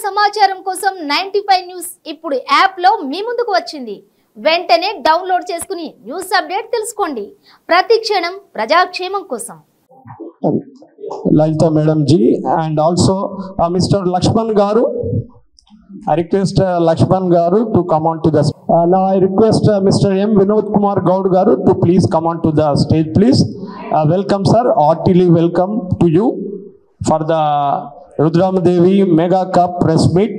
సమాచారం కోసం 95 న్యూస్ ఇప్పుడు యాప్ లో మీ ముందుకు వచ్చింది. వెంటనే డౌన్లోడ్ చేసుకుని న్యూస్ అప్డేట్ తెలుసుకోండి. ప్రతి క్షణం ప్రజాక్షేమం కోసం. Lalita Madam Ji and also Mr. Lakshman Garu. I request Lakshman Garu to come on to the now I request Mr. M. Vinod Kumar Gaud Garu to please come on to the stage, please. Welcome, sir. Heartily welcome to you for the Rudram Devi Mega Cup press meet.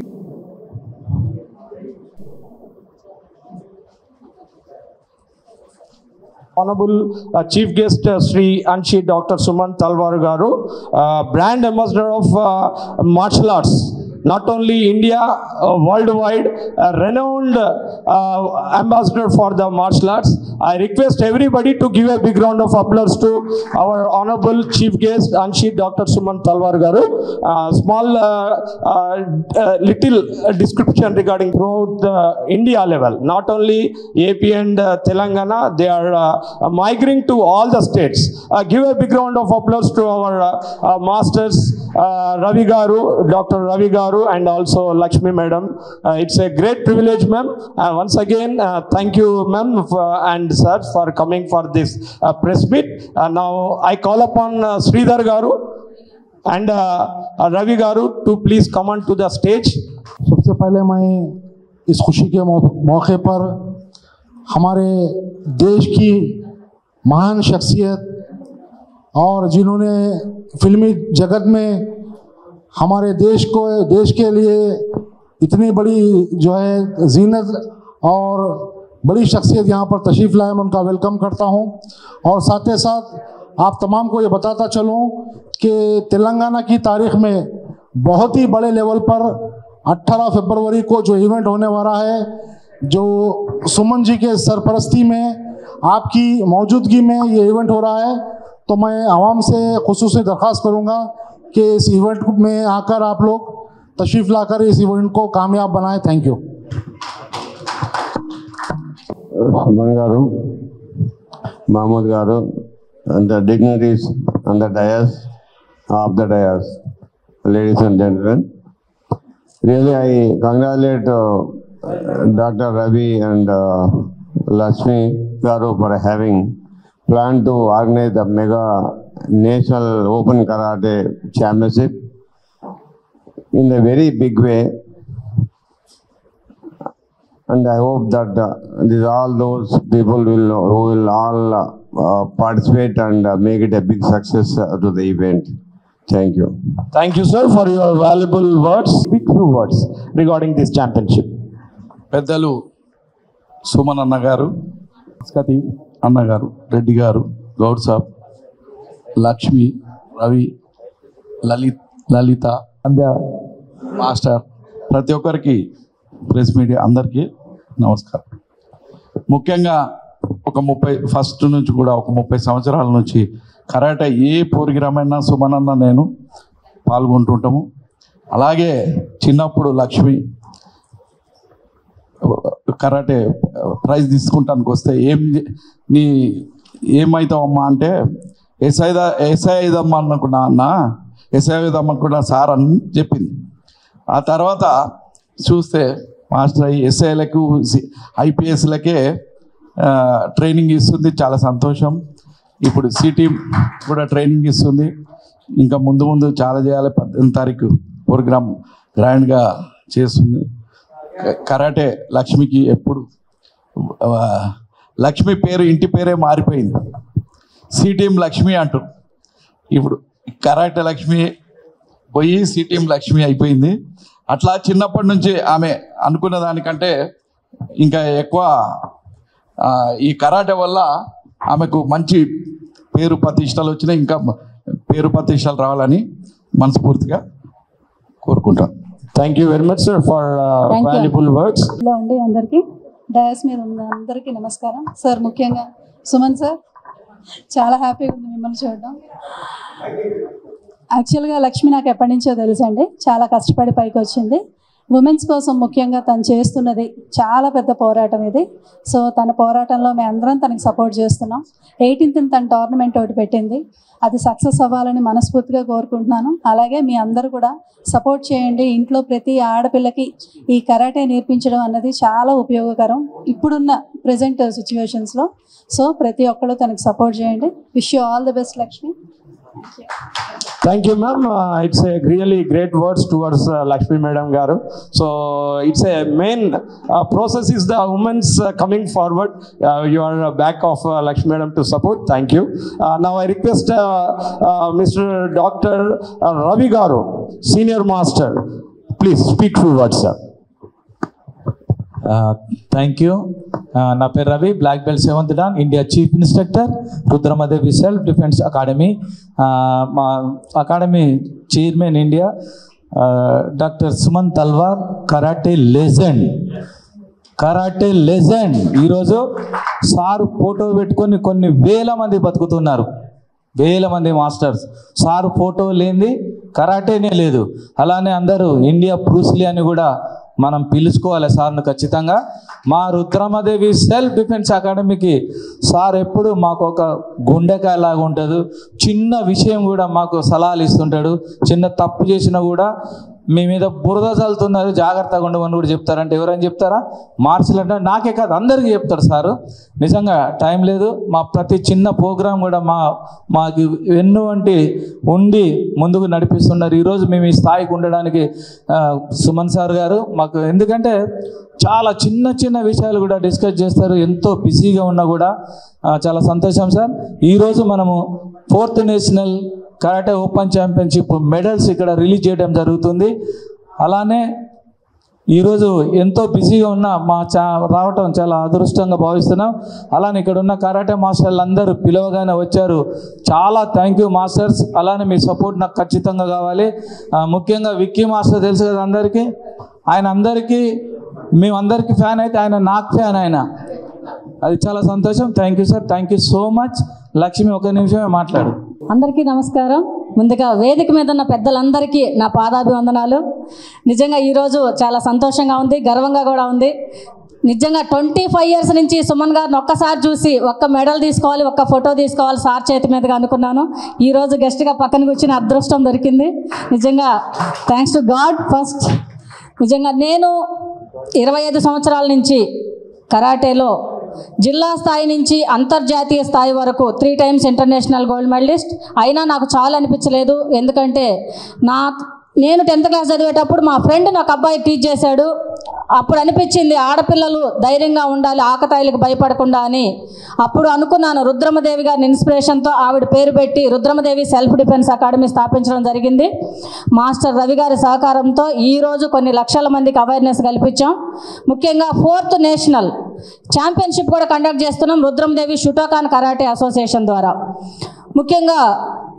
Honorable Chief Guest Sri Anshi Dr. Suman Talwar Garu, brand ambassador of martial arts. Not only India, worldwide, renowned ambassador for the martial arts. I request everybody to give a big round of applause to our honorable chief guest, Anshi Dr. Suman Talwar Garu. Small little description regarding throughout the India level. Not only AP and Telangana, they are migrating to all the states. Give a big round of applause to our masters, Ravi Garu, Dr. Ravi Garu, and also Lakshmi Madam. It's a great privilege, ma'am. Once again, thank you, ma'am, and sir, for coming for this press meet. Now I call upon Sridhar Garu and Ravi Garu to please come on to the stage. सबसे पहले मैं इस खुशी के मौके पर हमारे देश की महान शख्सियत और जिन्होंने फिल्मी जगत में हमारे देश के लिए इतनी बड़ी जो है जीनत और बड़ी शख्सियत यहाँ पर तशरीफ़ लाए, मैं उनका वेलकम करता हूँ। और साथ ही साथ आप तमाम को ये बताता चलूँ कि तेलंगाना की तारीख़ में बहुत ही बड़े लेवल पर 18 फरवरी को जो इवेंट होने वाला है, जो सुमन जी के सरपरस्ती में आपकी मौजूदगी में ये इवेंट हो रहा है, तो मैं आवाम से खुसूसी दरख्वास्त करूँगा कि इस इवेंट में आकर आप लोग तशरीफ़ लाकर इस इवेंट को कामयाब बनाएं। Thank you. Suman Garu, Mahmood Garu, and the dignitaries on the dais, ladies and gentlemen. Really, I congratulate Dr. Ravi and Lakshmi Garu for having planned to organize the mega National Open Karate Championship in a very big way, and I hope that all those people who will all participate and make it a big success to the event. Thank you. Thank you, sir, for your valuable words. Big few words regarding this championship. పెద్దలు సుమన్ అన్నగారు, స్కతి అన్నగారు, రెడ్డి గారు, గౌడ్ సాబ్, లక్ష్మి, రవి, లలిత, అంద్య master, ప్రతి ఒక్కరికి press media అందరికీ నమస్కారం. ముఖ్యంగా ఒక 30 సంవత్సరాల నుంచి కరాటే ఏ ప్రోగ్రామ్ అయినా సుమన్ అన్న నేను పాల్గొంటుంటాము. అలాగే చిన్నప్పుడు లక్ష్మి కరాటే ప్రైజ్ తీసుకుంటానికి వస్తే ఏమవుతావమ్మా అంటే ఎస్ఐ అయిదమ్మా అనుకున్నా అన్న, ఎస్ఐ అయిదమ్మనుకున్నా సార్ అని చెప్పింది. ఆ తర్వాత చూస్తే మాస్టర్ అయ్యి ఎస్ఐలకు ఐపీఎస్లకే ట్రైనింగ్ ఇస్తుంది. చాలా సంతోషం. ఇప్పుడు సిటీ కూడా ట్రైనింగ్ ఇస్తుంది. ఇంకా ముందు చాలా చేయాలి. 18వ తారీఖు ప్రోగ్రామ్ గ్రాండ్గా చేస్తుంది. కరాటే లక్ష్మికి ఎప్పుడు లక్ష్మి పేరు ఇంటి పేరే మారిపోయింది. సిటీఎం లక్ష్మి అంటూ ఇప్పుడు కరాటే లక్ష్మి పోయి సిటీఎం లక్ష్మి అయిపోయింది. అట్లా చిన్నప్పటి నుంచి ఆమె అనుకున్న దానికంటే ఇంకా ఎక్కువ ఈ కరాటే వల్ల ఆమెకు మంచి పేరు ప్రతిష్టలు వచ్చినాయి. ఇంకా పేరు ప్రతిష్టలు రావాలని మనస్ఫూర్తిగా కోరుకుంటాను. Thank you very much, sir, for valuable words. Hello అండి, అందరికీ డయాస్ మీద ఉన్న అందరికీ నమస్కారం. సార్ ముఖ్యంగా సుమన్ సార్, చాలా హ్యాపీగా ఉంది మిమ్మల్ని చూడడం. యాక్చువల్గా లక్ష్మి నాకు ఎప్పటి నుంచో తెలుసు అండి, చాలా కష్టపడి పైకి వచ్చింది. ఉమెన్స్ కోసం ముఖ్యంగా తను చేస్తున్నది చాలా పెద్ద పోరాటం ఇది. సో తన పోరాటంలో మేము అందరం తనకి సపోర్ట్ చేస్తున్నాం. 18th తన టోర్నమెంట్ ఒకటి పెట్టింది, అది సక్సెస్ అవ్వాలని మనస్ఫూర్తిగా కోరుకుంటున్నాను. అలాగే మీ అందరూ కూడా సపోర్ట్ చేయండి. ఇంట్లో ప్రతి ఆడపిల్లకి ఈ కరాటే నేర్పించడం అన్నది చాలా ఉపయోగకరం ఇప్పుడున్న ప్రజెంట్ సిచ్యువేషన్స్లో. సో ప్రతి ఒక్కరు తనకి సపోర్ట్ చేయండి. Wish you all the best Lakshmi. Thank you, ma'am. It's a really great words towards Lakshmi Madam Garu. So it's a main process is the women's coming forward. You are back of Lakshmi Madam to support. Thank you. Now I request Mr. Dr. Ravi Garu, Senior Master. Please speak few words, sir. Thank you. నా పేరు Ravi, black belt 7th dan, India chief instructor, Rudramadevi self defence academy. మా academy chairman India doctor Suman Talwar, karate legend. ఈరోజు sir photo పెట్టుకొని కొన్ని వేల మంది బతుకుతున్నారు, వేల మంది మాస్టర్స్. సార్ ఫోటో లేనిది కరాటేనే లేదు. అలానే అందరూ ఇండియా బ్రూస్లీ అని కూడా మనం పిలుచుకోవాలి సార్ను ఖచ్చితంగా. మా రుద్రమదేవి సెల్ఫ్ డిఫెన్స్ అకాడమీకి సార్ ఎప్పుడు మాకు ఒక గుండెకాయ లాగా ఉంటుంది. చిన్న విషయం కూడా మాకు సలహాలు ఇస్తుంటాడు. చిన్న తప్పు చేసినా కూడా మీ మీద బురద చల్లుతున్నారు, జాగ్రత్తగా ఉండమని కూడా చెప్తారంటే ఎవరైనా చెప్తారా? మార్షల్ అంటే నాకే కాదు అందరికీ చెప్తారు సారు. నిజంగా టైం లేదు. మా ప్రతి చిన్న ప్రోగ్రాం కూడా మాకు ఎన్నో వంటి ఉండి ముందుకు నడిపిస్తున్నారు. ఈరోజు మేము ఈ స్థాయికి ఉండడానికి సుమన్ సార్ గారు మాకు, ఎందుకంటే చాలా చిన్న చిన్న విషయాలు కూడా డిస్కస్ చేస్తారు. ఎంతో బిజీగా ఉన్నా కూడా చాలా సంతోషం సార్. ఈరోజు మనము 4th national karate open championship medals ఇక్కడ రిలీజ్ చేయడం జరుగుతుంది. అలానే ఈరోజు ఎంతో బిజీగా ఉన్న రావటం చాలా అదృష్టంగా భావిస్తున్నాం. అలానే ఇక్కడ ఉన్న కరాటే మాస్టర్లు అందరూ పిలవగానే వచ్చారు. చాలా థ్యాంక్ యూ మాస్టర్స్. అలానే మీ సపోర్ట్ నాకు ఖచ్చితంగా కావాలి. ముఖ్యంగా విక్కీ మాస్టర్ తెలుసు కదా అందరికీ. ఆయన అందరికీ మేమందరికీ ఫ్యాన్ అయితే ఆయన నాకు ఫ్యాన్. ఆయన అది చాలా సంతోషం. Thank you sir, thank you so much. Lakshmi ఒక నిమిషమే మాట్లాడు. అందరికీ నమస్కారం. ముందుగా వేదిక మీద ఉన్న పెద్దలందరికీ నా పాదాభివందనాలు. నిజంగా ఈరోజు చాలా సంతోషంగా ఉంది, గర్వంగా కూడా ఉంది. నిజంగా 25 years నుంచి సుమన్ గారిని ఒక్కసారి చూసి ఒక్క మెడల్ తీసుకోవాలి, ఒక్క ఫోటో తీసుకోవాలి సార్ చేతి మీదుగా అనుకున్నాను. ఈరోజు గెస్ట్గా పక్కన కూర్చుని అదృష్టం దొరికింది. నిజంగా థ్యాంక్స్ టు గాడ్ ఫస్ట్. నిజంగా నేను 25 సంవత్సరాల నుంచి కరాటేలో జిల్లా స్థాయి నుంచి అంతర్జాతీయ స్థాయి వరకు 3 times ఇంటర్నేషనల్ గోల్డ్ మెడలిస్ట్. అయినా నాకు చాలా అనిపించలేదు. ఎందుకంటే నేను 10th క్లాస్ చదివేటప్పుడు మా ఫ్రెండ్ నాకు అబ్బాయి టీచ్ చేశాడు. అప్పుడు అనిపించింది ఆడపిల్లలు ధైర్యంగా ఉండాలి, ఆకతాయిలకు భయపడకుండా అని. అప్పుడు అనుకున్నాను, రుద్రమదేవి గారిని ఇన్స్పిరేషన్తో ఆవిడ పేరు పెట్టి రుద్రమదేవి సెల్ఫ్ డిఫెన్స్ అకాడమీ స్థాపించడం జరిగింది. మాస్టర్ రవి గారి సహకారంతో ఈరోజు కొన్ని లక్షల మందికి అవేర్నెస్ కల్పించాం. ముఖ్యంగా 4th నేషనల్ ఛాంపియన్షిప్ కూడా కండక్ట్ చేస్తున్నాం రుద్రమదేవి షుటోకాన్ కరాటే అసోసియేషన్ ద్వారా. ముఖ్యంగా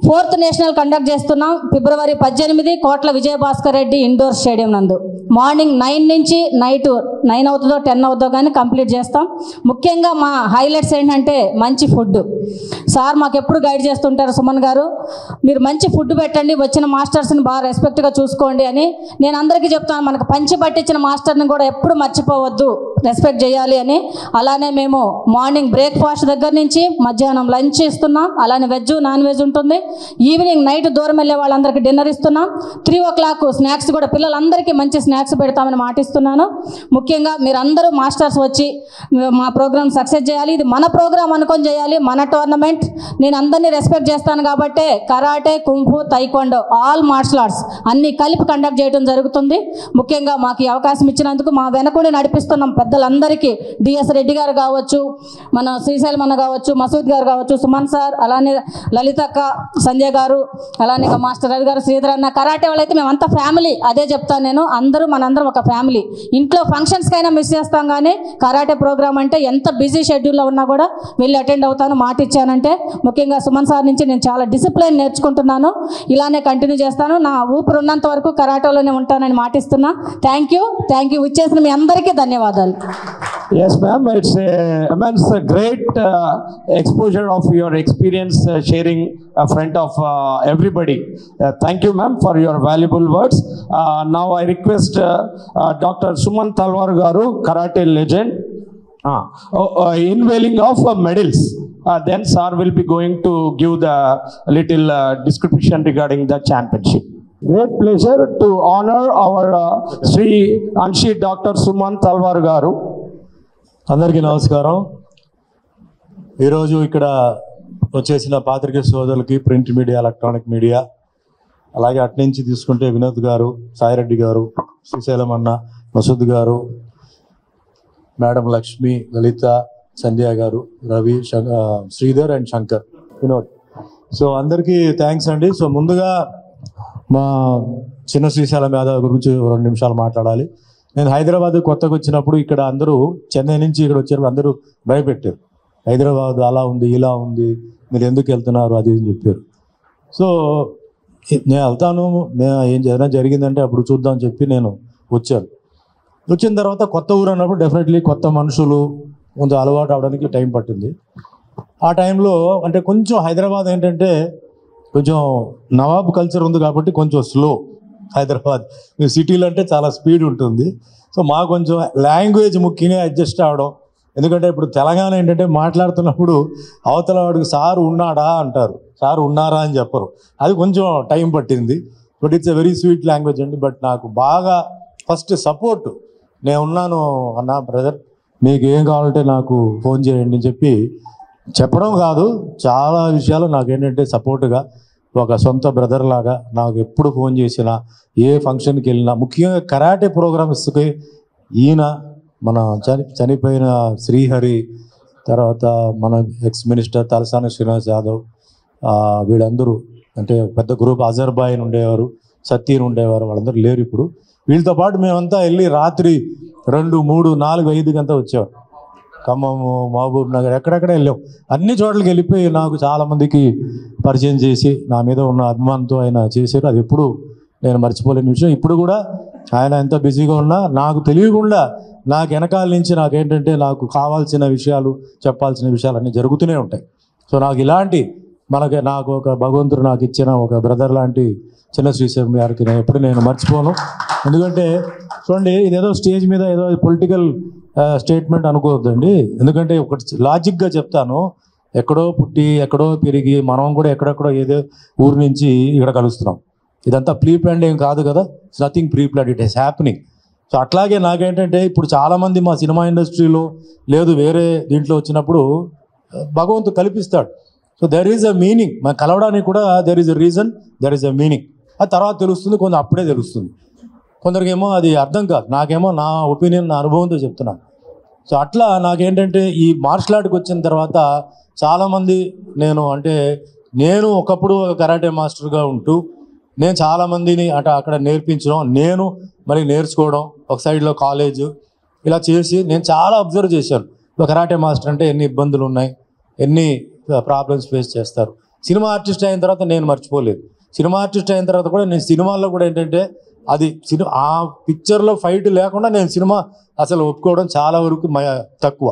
4th నేషనల్ కండక్ట్ చేస్తున్నాం February 18 కోట్ల విజయభాస్కర్ రెడ్డి ఇండోర్ స్టేడియం నందు. మార్నింగ్ 9 నుంచి నైట్ 9 అవుతుందో 10 అవుతుందో కానీ కంప్లీట్ చేస్తాం. ముఖ్యంగా మా హైలైట్స్ ఏంటంటే మంచి ఫుడ్. సార్ మాకు ఎప్పుడు గైడ్ చేస్తుంటారు సుమన్ గారు, మీరు మంచి ఫుడ్ పెట్టండి, వచ్చిన మాస్టర్స్ని బాగా రెస్పెక్ట్గా చూసుకోండి అని. నేను అందరికీ చెప్తాను, మనకు పంచి పట్టించిన మాస్టర్ని కూడా ఎప్పుడు మర్చిపోవద్దు, రెస్పెక్ట్ చేయాలి అని. అలానే మేము మార్నింగ్ బ్రేక్ఫాస్ట్ దగ్గర నుంచి మధ్యాహ్నం లంచ్ ఇస్తున్నాం. అలానే వెజ్ నాన్ వెజ్ ఉంటుంది. ఈవినింగ్ నైట్ దూరం వెళ్ళే వాళ్ళందరికీ డిన్నర్ ఇస్తున్నాం. 3 o'clock స్నాక్స్ కూడా పిల్లలందరికీ మంచి స్నాక్స్ పెడతామని మాటిస్తున్నాను. ముఖ్యంగా మీరందరూ మాస్టర్స్ వచ్చి మా ప్రోగ్రామ్ సక్సెస్ చేయాలి. ఇది మన ప్రోగ్రామ్ అనుకొని చేయాలి, మన టోర్నమెంట్. నేను అందరినీ రెస్పెక్ట్ చేస్తాను కాబట్టి karate, kung fu, taekwondo all martial arts అన్నీ కలిపి కండక్ట్ చేయడం జరుగుతుంది. ముఖ్యంగా మాకు ఈ అవకాశం ఇచ్చినందుకు మా వెనకుండి నడిపిస్తున్నాం పెద్దలందరికీ, డిఎస్ రెడ్డి గారు కావచ్చు, మన శ్రీశైలం అన్న కావచ్చు, మసూద్ గారు కావచ్చు, సుమన్ సార్, అలానే లలితక్క, సంజయ్ గారు, అలానే మాస్టర్ రవి గారు, శ్రీధర్ అన్న, కరాటే వాళ్ళైతే మేమంతా ఫ్యామిలీ. అదే చెప్తాను నేను, మనందరం ఒక ఫ్యామిలీ. ఇంట్లో ఫంక్షన్స్కైనా మిస్ చేస్తాం కానీ కరాటే ప్రోగ్రామ్ అంటే ఎంత బిజీ షెడ్యూల్లో ఉన్నా కూడా వెళ్ళి అటెండ్ అవుతాను, మాట ఇచ్చానంటే. ముఖ్యంగా సుమన్ సార్ నుంచి నేను చాలా డిసిప్లైన్ నేర్చుకుంటున్నాను. ఇలానే కంటిన్యూ చేస్తాను. నా ఊపిరి ఉన్నంత వరకు కరాటేలోనే ఉంటానని మాటిస్తున్నా. Thank you. ఇచ్చేసిన మీ అందరికీ ధన్యవాదాలు. Yes, ma'am. It's a great exposure of your experience sharing in front of everybody. Thank you, ma'am, for your valuable words. Now I request Dr. Suman Talwar Garu, karate legend, unveiling of medals. Then sir will be going to give the little description regarding the championship. Great pleasure to honor our Sri Anshi Dr. Suman Talwar Garu. అందరికీ నమస్కారం. ఈరోజు ఇక్కడ వచ్చేసిన పాత్రికేయ సోదరులకి, print media, electronic media, అలాగే అట్నుంచి తీసుకుంటే వినోద్ గారు, సాయిరెడ్డి గారు, శ్రీశైలం అన్న, మసూద్ గారు, మేడం లక్ష్మి, లలిత, సంధ్య గారు, రవి, శ్రీధర్ అండ్ శంకర్, వినోద్. సో అందరికీ థ్యాంక్స్ అండి. సో ముందుగా మా చిన్న శ్రీశైలం యాదవ్ గురించి 2 నిమిషాలు మాట్లాడాలి. నేను హైదరాబాద్ కొత్తగా వచ్చినప్పుడు ఇక్కడ అందరూ చెన్నై నుంచి ఇక్కడ వచ్చినప్పుడు అందరూ భయపెట్టారు. హైదరాబాద్ అలా ఉంది, ఇలా ఉంది, మీరు ఎందుకు వెళ్తున్నారు అది అని చెప్పారు. సో నేను వెళ్తాను, నేను ఏదైనా జరిగిందంటే అప్పుడు చూద్దాం అని చెప్పి నేను వచ్చాను. వచ్చిన తర్వాత కొత్త ఊరు అన్నప్పుడు డెఫినెట్లీ కొత్త మనుషులు కొంచెం అలవాటు అవడానికి టైం పట్టింది. ఆ టైంలో అంటే కొంచెం హైదరాబాద్ ఏంటంటే కొంచెం నవాబ్ కల్చర్ ఉంది కాబట్టి కొంచెం స్లో. హైదరాబాద్ మీరు సిటీలో అంటే చాలా స్పీడ్ ఉంటుంది. సో మాకు కొంచెం లాంగ్వేజ్ ముఖ్యంగా అడ్జస్ట్ అవ్వడం. ఎందుకంటే ఇప్పుడు తెలంగాణ ఏంటంటే మాట్లాడుతున్నప్పుడు అవతల వాడికి సార్ ఉన్నాడా అంటారు, సార్ ఉన్నారా అని చెప్పరు. అది కొంచెం టైం పట్టింది. But it's a very sweet language అండి. బట్ నాకు బాగా ఫస్ట్ సపోర్ట్, నేను ఉన్నాను అన్న బ్రదర్, మీకు ఏం కావాలంటే నాకు ఫోన్ చేయండి అని చెప్పి చెప్పడం కాదు, చాలా విషయాలు నాకేంటంటే సపోర్ట్గా ఒక సొంత బ్రదర్ లాగా నాకు ఎప్పుడు ఫోన్ చేసినా, ఏ ఫంక్షన్కి వెళ్ళినా, ముఖ్యంగా కరాటే ప్రోగ్రామ్స్కి ఈయన, మన చనిపోయిన శ్రీహరి, తర్వాత మన ఎక్స్ మినిస్టర్ తలసాని శ్రీనివాస్ యాదవ్, వీళ్ళందరూ అంటే పెద్ద గ్రూప్, అజర్బాయిన్ ఉండేవారు, సత్తీన్ ఉండేవారు, వాళ్ళందరూ లేరు ఇప్పుడు. వీళ్ళతో పాటు మేమంతా వెళ్ళి రాత్రి 2, 3, 4, 5 అంతా వచ్చేవారు. ఖమ్మము, మహబూబ్ నగర్, ఎక్కడెక్కడ వెళ్ళాం. అన్ని చోట్లకి వెళ్ళిపోయి నాకు చాలామందికి పరిచయం చేసి నా మీద ఉన్న అభిమానంతో ఆయన చేశారు. అది ఎప్పుడు నేను మర్చిపోలేని విషయం. ఇప్పుడు కూడా ఆయన ఎంత బిజీగా ఉన్నా నాకు తెలియకుండా నాకు వెనకాల నుంచి నాకేంటంటే నాకు కావాల్సిన విషయాలు, చెప్పాల్సిన విషయాలు అన్నీ జరుగుతూనే ఉంటాయి. సో నాకు ఇలాంటి నాకు ఒక భగవంతుడు నాకు ఇచ్చిన ఒక బ్రదర్ లాంటి చిన్న శ్రీశైలం గారికి నేను మర్చిపోను. ఎందుకంటే చూడండి, ఇదేదో స్టేజ్ మీద ఏదో పొలిటికల్ స్టేట్మెంట్ అనుకోవద్దండి. ఎందుకంటే ఒక లాజిక్గా చెప్తాను, ఎక్కడో పుట్టి ఎక్కడో పెరిగి మనం కూడా ఎక్కడెక్కడో ఏదో ఊరు నుంచి ఇక్కడ కలుస్తున్నాం. ఇదంతా ప్రీ ప్లాన్డ్ ఏం కాదు కదా, it's nothing pre planned, it is happening. So అట్లాగే నాకేంటంటే ఇప్పుడు చాలామంది మా సినిమా ఇండస్ట్రీలో లేదు వేరే దీంట్లో వచ్చినప్పుడు భగవంతుడు కల్పిస్తాడు. So there is a meaning, మనం కలవడానికి కూడా there is a reason, there is a meaning. అది తర్వాత తెలుస్తుంది, కొంచెం అప్పుడే తెలుస్తుంది. కొందరికేమో అది అర్థం కాదు. నాకేమో నా ఒపీనియన్, నా అనుభవంతో చెప్తున్నాను. సో అట్లా నాకేంటంటే ఈ మార్షల్ ఆర్ట్కి వచ్చిన తర్వాత చాలామంది నేను ఒకప్పుడు ఒక కరాటే మాస్టర్గా ఉంటూ నేను చాలామందిని అక్కడ నేర్పించడం, నేను మళ్ళీ నేర్చుకోవడం, ఒక సైడ్లో కాలేజ్ ఇలా చేసి నేను చాలా అబ్జర్వ్ చేశాను. ఒక కరాటే మాస్టర్ అంటే ఎన్ని ఇబ్బందులు ఉన్నాయి, ఎన్ని ప్రాబ్లమ్స్ ఫేస్ చేస్తారు. సినిమా ఆర్టిస్ట్ అయిన తర్వాత నేను మర్చిపోలేదు. సినిమా ఆర్టిస్ట్ అయిన తర్వాత కూడా నేను సినిమాల్లో కూడా ఏంటంటే అది ఆ పిక్చర్లో ఫైట్ లేకుండా నేను సినిమా అసలు ఒప్పుకోవడం చాలా వరకు తక్కువ.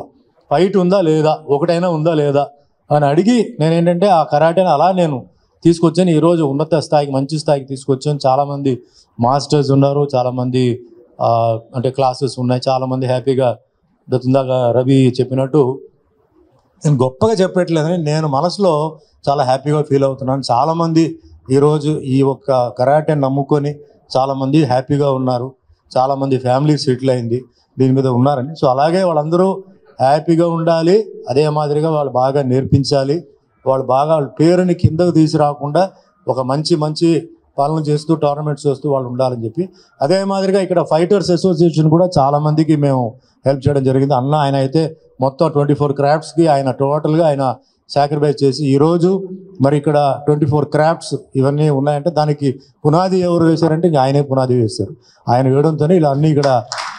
ఫైట్ ఉందా లేదా, ఒకటైనా ఉందా లేదా అని అడిగి నేనేంటంటే ఆ కరాటేని అలా నేను తీసుకొచ్చాను. ఈరోజు ఉన్నత స్థాయికి, మంచి స్థాయికి తీసుకొచ్చాను. చాలామంది మాస్టర్స్ ఉన్నారు, చాలామంది అంటే క్లాసెస్ ఉన్నాయి, చాలామంది హ్యాపీగా. ఇందాక రవి చెప్పినట్టు నేను గొప్పగా చెప్పట్లేదని నేను మనసులో చాలా హ్యాపీగా ఫీల్ అవుతున్నాను. చాలామంది ఈరోజు ఈ ఒక్క కరాటేని నమ్ముకొని చాలామంది హ్యాపీగా ఉన్నారు, చాలామంది ఫ్యామిలీ సెటిల్ అయింది, దీని మీద ఉన్నారని. సో అలాగే వాళ్ళందరూ హ్యాపీగా ఉండాలి, అదే మాదిరిగా వాళ్ళు బాగా నేర్పించాలి, వాళ్ళు బాగా వాళ్ళ పేరుని కిందకు తీసుకురాకుండా ఒక మంచి మంచి పాలన చేస్తూ టోర్నమెంట్స్ చేస్తూ వాళ్ళు ఉండాలని చెప్పి, అదే మాదిరిగా ఇక్కడ ఫైటర్స్ అసోసియేషన్ కూడా చాలామందికి మేము హెల్ప్ చేయడం జరిగింది. అన్న ఆయన అయితే మొత్తం 24 క్రాఫ్ట్స్కి ఆయన టోటల్గా ఆయన సాక్రిఫైస్ చేసి ఈరోజు మరి ఇక్కడ 24 క్రాఫ్ట్స్ ఇవన్నీ ఉన్నాయంటే దానికి పునాది ఎవరు వేశారంటే ఇంకా ఆయనే పునాది వేశారు. ఆయన వేయడంతోనే ఇలా అన్నీ ఇక్కడ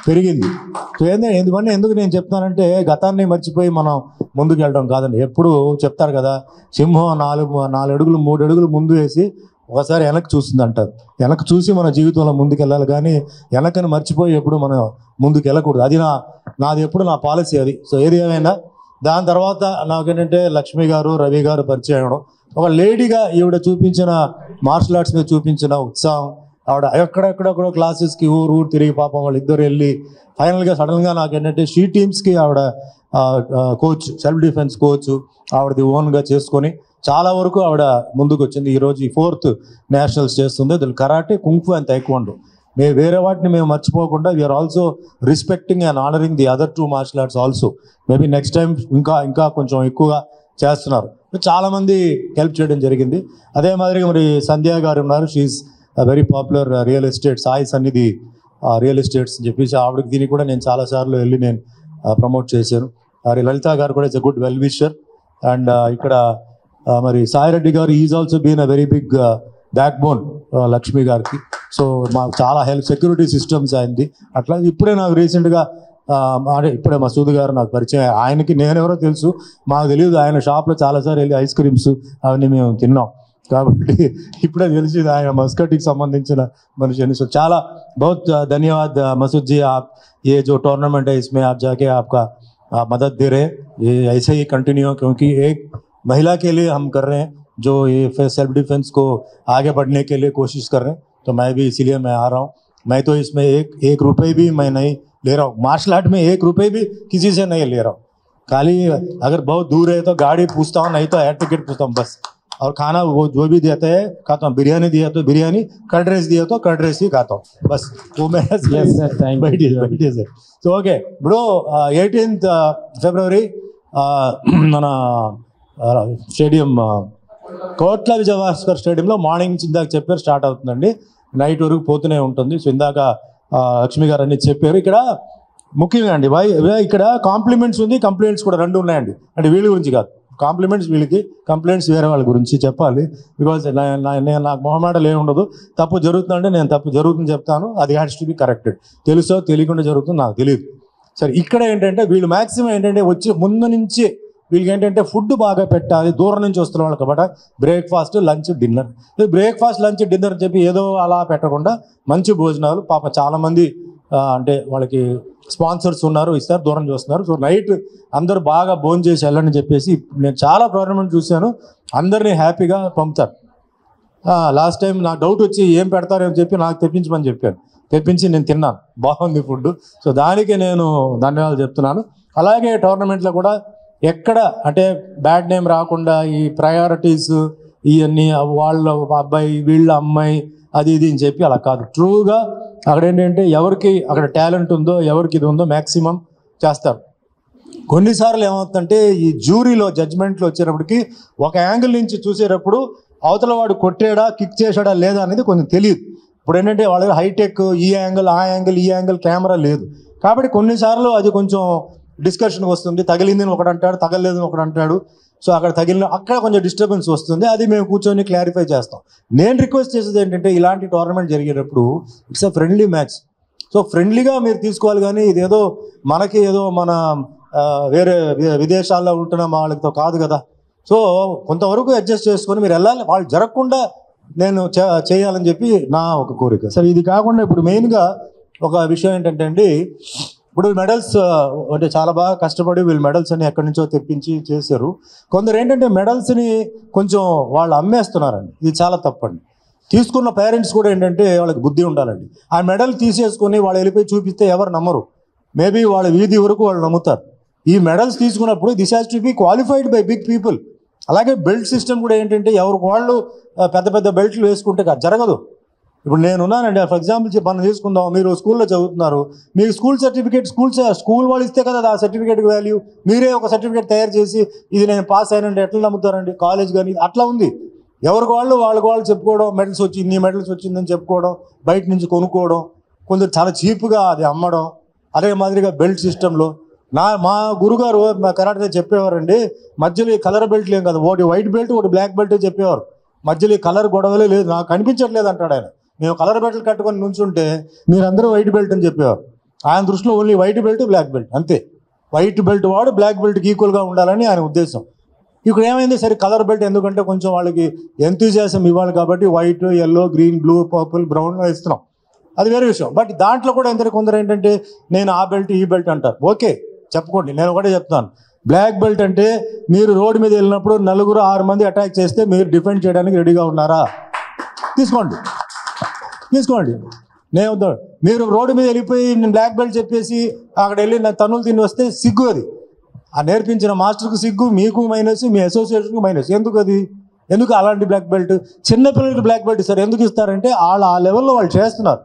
పెరిగింది. సో ఎందుకంటే ఎందుకు నేను చెప్తానంటే గతాన్ని మర్చిపోయి మనం ముందుకు వెళ్ళడం కాదండి. ఎప్పుడు చెప్తారు కదా, సింహం 4 అడుగులు 3 అడుగులు ముందు వేసి ఒకసారి వెనక్కి చూస్తుంది అంటారు. వెనక్కి చూసి మన జీవితంలో ముందుకు వెళ్ళాలి, కానీ వెనకని మర్చిపోయి ఎప్పుడు మనం ముందుకు వెళ్ళకూడదు. అది నాది ఎప్పుడు నా పాలసీ అది. సో ఏది ఏమైనా దాని తర్వాత నాకేంటంటే లక్ష్మి గారు రవి గారు పరిచయం అవ్వడం, ఒక లేడీగా ఈవిడ చూపించిన మార్షల్ ఆర్ట్స్ మీద చూపించిన ఉత్సాహం, ఆవిడ ఎక్కడెక్కడెక్కడో క్లాసెస్కి ఊరు తిరిగి పాపం వాళ్ళు ఇద్దరు వెళ్ళి ఫైనల్గా సడన్గా నాకేంటంటే షీ టీమ్స్కి ఆవిడ కోచ్, సెల్ఫ్ డిఫెన్స్ కోచ్ ఆవిడది ఓన్గా చేసుకొని చాలా వరకు ఆవిడ ముందుకు వచ్చింది. ఈరోజు ఈ 4th నేషనల్స్ చేస్తుంది. అది కరాటే, కుంఫు అండ్ తైక్వాండో. మేము వేరే వాటిని మేము మర్చిపోకుండా we are also respecting and honouring the other 2 martial arts also. Maybe next time ఇంకా కొంచెం ఎక్కువగా చేస్తున్నారు. చాలామంది హెల్ప్ చేయడం జరిగింది. అదే మాదిరిగా మరి సంధ్య గారు ఉన్నారు. She is very popular real estate, Sai Sannidhi real estates అని చెప్పేసి ఆవిడకి దీనికి కూడా నేను చాలాసార్లు వెళ్ళి నేను ప్రమోట్ చేశాను. మరి లలిత గారు కూడా it's a good well wisher. And ఇక్కడ మరి Sai Reddy garu is also been a very big backbone Lakshmi గారికి. సో మాకు చాలా హెల్ప్, సెక్యూరిటీ సిస్టమ్స్ అయింది. అట్లా ఇప్పుడే నాకు రీసెంట్గా అంటే ఇప్పుడే మసూద్ గారు నాకు పరిచయం. ఆయనకి నేనెవరో తెలుసు, మాకు తెలియదు. ఆయన షాప్లో చాలాసార్లు వెళ్ళి ఐస్ క్రీమ్స్ అవన్నీ మేము తిన్నాం కాబట్టి ఇప్పుడే తెలిసింది ఆయన మస్కట్కి సంబంధించిన మనిషి అని. సో చాలా बहुत धन्यवाद मसूद जी, आप ये जो टूर्नामेंट है इसमें आप जाके आपका मदद दे रहे हैं. ये ऐसे ही कंटिन्यू हो, क्योंकि एक महिला के लिए हम कर रहे हैं जो ये सेल्फ डिफेंस को आगे बढ़ने के लिए कोशिश कर रहे हैं. तो मैं भी इसीलिए मैं आ रहा हूँ. मैं तो इसमें एक रुपये भी मैं नहीं ले रहा हूँ. मार्शल आर्ट में 1 रुपये भी किसी से नहीं ले रहा हूँ. खाली अगर बहुत दूर है तो गाड़ी पूछता हूँ, नहीं तो एयर टिकट पूछता हूँ बस. और खाना वो जो भी देते हैं खाता हूँ. बिरयानी दिया तो बिरयानी, कर्ड राइस दिया तो कर्ड राइस ही खाता हूँ बस. वो मेरा बैठिए सर. సో ఓకే ఇప్పుడు 18th ఫిబ్రవరి మన స్టేడియం కోట్ల విజయవాస్కర్ స్టేడియంలో మార్నింగ్ నుంచి ఇందాక చెప్పారు స్టార్ట్ అవుతుందండి, నైట్ వరకు పోతూనే ఉంటుంది. సో ఇందాక లక్ష్మి గారు అన్ని చెప్పారు. ఇక్కడ ముఖ్యంగా అండి ఇక్కడ కాంప్లిమెంట్స్ ఉంది, కంప్లైంట్స్ కూడా 2 ఉన్నాయండి. అంటే వీళ్ళ గురించి కాదు, కాంప్లిమెంట్స్ వీళ్ళకి, కంప్లైంట్స్ వేరే వాళ్ళ గురించి చెప్పాలి. బికాజ్ నేను నాకు మొహమాటలు ఏమి ఉండదు. తప్పు జరుగుతుందంటే నేను తప్పు జరుగుతుంది చెప్తాను, అది హ్యాస్ టు బి కరెక్టెడ్. తెలుసో తెలియకుండా జరుగుతుంది నాకు తెలియదు. సరే ఇక్కడ ఏంటంటే వీళ్ళు మ్యాక్సిమం ఏంటంటే వచ్చి ముందు నుంచి వీళ్ళకి ఏంటంటే ఫుడ్ బాగా పెట్టాలి. దూరం నుంచి వస్తున్న వాళ్ళు కాబట్టి breakfast, lunch, dinner. Breakfast, lunch, dinner అని చెప్పి ఏదో అలా పెట్టకుండా మంచి భోజనాలు. పాప చాలామంది అంటే వాళ్ళకి స్పాన్సర్స్ ఉన్నారు, ఇస్తారు, దూరం చూస్తున్నారు. సో నైట్ అందరూ బాగా భోజనం చేసి వెళ్ళని చెప్పేసి నేను చాలా టోర్నమెంట్ చూశాను, అందరినీ హ్యాపీగా పంపుతారు. లాస్ట్ టైం నాకు డౌట్ వచ్చి ఏం పెడతారని చెప్పి నాకు తెప్పించమని చెప్పాను, తెప్పించి నేను తిన్నాను, బాగుంది ఫుడ్. సో దానికి నేను ధన్యవాదాలు చెప్తున్నాను. అలాగే టోర్నమెంట్లో కూడా ఎక్కడ అంటే బ్యాడ్ నేమ్ రాకుండా ఈ ప్రయారిటీస్ ఇవన్నీ వాళ్ళ అబ్బాయి వీళ్ళ అమ్మాయి అది ఇది అని చెప్పి అలా కాదు. ట్రూగా అక్కడ ఏంటంటే ఎవరికి అక్కడ టాలెంట్ ఉందో, ఎవరికి ఇది ఉందో మ్యాక్సిమం చేస్తారు. కొన్నిసార్లు ఏమవుతుందంటే ఈ జ్యూరీలో జడ్జ్మెంట్లో వచ్చేటప్పటికి ఒక యాంగిల్ నుంచి చూసేటప్పుడు అవతల వాడు కొట్టాడా, కిక్ చేశాడా లేదా అనేది కొంచెం తెలియదు. ఇప్పుడు ఏంటంటే వాళ్ళ హైటెక్, ఈ యాంగిల్, ఆ యాంగిల్, ఈ యాంగిల్ కెమెరా లేదు కాబట్టి కొన్నిసార్లు అది కొంచెం డిస్కషన్కి వస్తుంది. తగిలిందని ఒకటి అంటాడు, తగలలేదని ఒకటి అంటాడు. సో అక్కడ కొంచెం డిస్టర్బెన్స్ వస్తుంది. అది మేము కూర్చొని క్లారిఫై చేస్తాం. నేను రిక్వెస్ట్ చేసేది ఏంటంటే ఇలాంటి టోర్నమెంట్ జరిగేటప్పుడు it's a friendly match. So ఫ్రెండ్లీగా మీరు తీసుకోవాలి, కానీ ఇదేదో మనకి ఏదో మన వేరే విదేశాల్లో ఉంటున్న వాళ్ళతో కాదు కదా. సో కొంతవరకు అడ్జస్ట్ చేసుకొని మీరు వెళ్ళాలి. వాళ్ళు జరగకుండా నేను చేయాలని చెప్పి నా ఒక కోరిక. సరే ఇది కాకుండా ఇప్పుడు మెయిన్గా ఒక విషయం ఏంటంటే అండి, ఇప్పుడు మెడల్స్ అంటే చాలా బాగా కష్టపడి వీళ్ళు మెడల్స్ అని ఎక్కడి నుంచో తెప్పించి చేశారు. కొందరు ఏంటంటే మెడల్స్ని కొంచెం వాళ్ళు అమ్మేస్తున్నారండి, ఇది చాలా తప్పండి. తీసుకున్న పేరెంట్స్ కూడా ఏంటంటే వాళ్ళకి బుద్ధి ఉండాలండి. ఆ మెడల్ తీసేసుకొని వాళ్ళు వెళ్ళిపోయి చూపిస్తే ఎవరు నమ్మరు. మేబీ వాళ్ళ వీధి వరకు వాళ్ళు నమ్ముతారు. ఈ మెడల్స్ తీసుకున్నప్పుడు this has to be qualified by big people. అలాగే బెల్ట్ సిస్టమ్ కూడా ఏంటంటే ఎవరికి వాళ్ళు పెద్ద పెద్ద బెల్ట్లు వేసుకుంటే జరగదు. ఇప్పుడు నేనున్నానండి, ఫర్ ఎగ్జాంపుల్ మనం తీసుకుందాం, మీరు స్కూల్లో చదువుతున్నారు, మీకు స్కూల్ సర్టిఫికేట్ స్కూల్ వాళ్ళు ఇస్తే కదా ఆ సర్టిఫికేట్కి వాల్యూ. మీరే ఒక సర్టిఫికేట్ తయారు చేసి ఇది నేను పాస్ అయినంటే ఎట్లా నమ్ముతారండి? కాలేజ్ కానీ అట్లా ఉంది. ఎవరికి వాళ్ళకి వాళ్ళు చెప్పుకోవడం, మెడల్స్ వచ్చి ఇన్ని మెడల్స్ వచ్చిందని చెప్పుకోవడం, బయట నుంచి కొనుక్కోవడం, కొందరు చాలా చీప్గా అది అమ్మడం. అదే మాదిరిగా బెల్ట్ సిస్టంలో మా గురుగారు మా కరాటే చెప్పేవారండి, మధ్యలో ఈ కలర్ బెల్ట్లు ఏం కదా, ఒకటి వైట్ బెల్ట్ ఒకటి బ్లాక్ బెల్ట్ చెప్పేవారు. మధ్యలో ఈ కలర్ గొడవలే లేదు, నాకు కనిపించట్లేదు అంటాడు ఆయన. మేము కలర్ బెల్ట్లు కట్టుకొని నుంచుంటే మీరందరూ వైట్ బెల్ట్ అని చెప్పేవారు. ఆయన దృష్టిలో only white belt, black belt అంతే. వైట్ బెల్ట్ వాడు బ్లాక్ బెల్ట్కి ఈక్వల్గా ఉండాలని ఆయన ఉద్దేశం. ఇక్కడ ఏమైంది, సరే కలర్ బెల్ట్ ఎందుకంటే కొంచెం వాళ్ళకి ఎంతూజియాసం ఇవ్వాలి కాబట్టి white, yellow, green, blue, purple, brown ఇస్తున్నాం. అది వేరే విషయం. బట్ దాంట్లో కూడా ఎందరో కొందరు ఏంటంటే నేను ఆ బెల్ట్ ఈ బెల్ట్ అంటారు. ఓకే, చెప్పుకోండి. నేను ఒకటే చెప్తాను, బ్లాక్ బెల్ట్ అంటే మీరు రోడ్డు మీద వెళ్ళినప్పుడు 4-6 మంది అటాక్ చేస్తే మీరు డిఫెండ్ చేయడానికి రెడీగా ఉన్నారా? తీసుకోండి. నేను మీరు రోడ్డు మీద వెళ్ళిపోయి నేను బ్లాక్ బెల్ట్ చెప్పేసి అక్కడ వెళ్ళి నా తన్నులు తిని వస్తే సిగ్గు. అది ఆ నేర్పించిన మాస్టర్కు సిగ్గు, మీకు మైనస్, మీ అసోసియేషన్కు మైనస్. ఎందుకు అలాంటి బ్లాక్ బెల్ట్? చిన్నపిల్లలకి బ్లాక్ బెల్ట్ ఇస్తారు. ఎందుకు ఇస్తారంటే వాళ్ళు ఆ లెవెల్లో వాళ్ళు చేస్తున్నారు.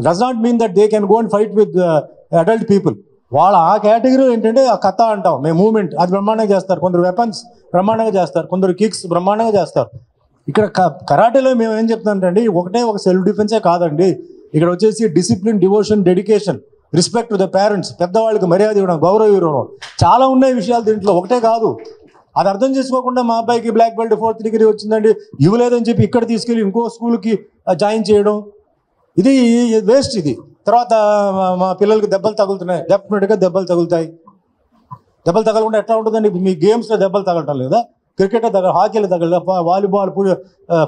Does not mean that they can go and fight with adult people. వాళ్ళ ఆ కేటగిరీ ఏంటంటే ఆ కథ అంటాం మేము, మూమెంట్ అది బ్రహ్మాండంగా చేస్తారు. కొందరు వెపన్స్ బ్రహ్మాండంగా చేస్తారు, కొందరు కిక్స్ బ్రహ్మాండంగా చేస్తారు. ఇక్కడ కరాటేలో మేము ఏం చెప్తామంటే ఒకటే ఒక సెల్ఫ్ డిఫెన్సే కాదండి. ఇక్కడ వచ్చేసి discipline, devotion, dedication, respect to the parents, పెద్దవాళ్ళకి మర్యాద ఇవ్వడం, గౌరవం ఇవ్వడం, చాలా ఉన్నాయి విషయాలు దీంట్లో. ఒకటే కాదు. అది అర్థం చేసుకోకుండా మా అబ్బాయికి బ్లాక్ బెల్ట్ 4th డిగ్రీ వచ్చిందండి ఇవ్వలేదని చెప్పి ఇక్కడ తీసుకెళ్ళి ఇంకో స్కూల్కి జాయిన్ చేయడం, ఇది వేస్ట్. ఇది తర్వాత మా పిల్లలకి దెబ్బలు తగులుతున్నాయి. డెఫినెట్గా దెబ్బలు తగులుతాయి. దెబ్బలు తగలకుండా ఎట్లా ఉంటుందండి? మీ గేమ్స్లో దెబ్బలు తగలటం లేదా? క్రికెట్లో హాకీలో తగలదా? వాలీబాల్,